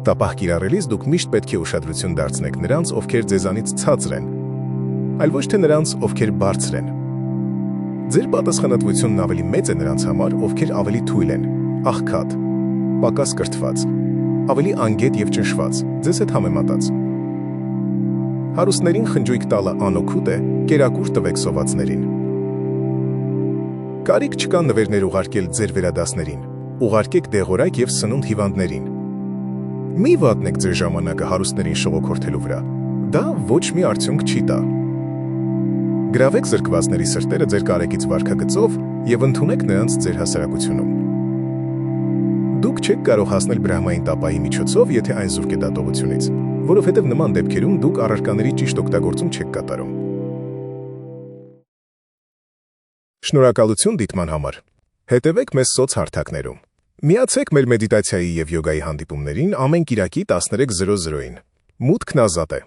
Շերտապահ կիրառելիս դուք միշտ պետք է ուշադրություն դարձնեք նրանց, ովքեր ձեզանից ցածր են, այլ ոչ թե նրանց, ովքեր բարձր են։ Ձեր պատասխանատվությունն ավելի մեծ է նրանց համար, ովքեր ավելի թույլ են, աղքատ, պակաս կրթված, ավելի անգետ և ճնշված, ձեզ հետ համեմատած։ Հարուստներին խնջույք տալը անօգուտ է, կերակուր տվեք սովածներին։ Կարիք չկա նվերներ ուղարկել ձեր վերադասներին, ուղարկեք դեղորայք և սնունդ հիվանդներին։ Մի վատնեք ձեր ժամանակը հարուստներին շողոքորթելու վրա, դա ոչ մի արդյունք չի տա։ Գրավեք զրկվածների սրտերը ձեր կարեկից վարքագծով և ընդունեք նրանց ձեր հասարակությունում։ Դուք չեք կարող հասնել բրահմային տապայի միջոցով, եթե այն զուրկ է դատողությունից, որովհետև նման դեպքերում դուք առարկաների ճիշտ օգտագործում չեք կատարում։ Շնորհակալություն դիտման համար։ Հետևեք մեզ սոցհարթակներում։ Միացեք մեր մեդիտացիայի և յոգայի հանդիպումներին ամեն կիրակի 13:00-ին։ Մուտքն ազատ է։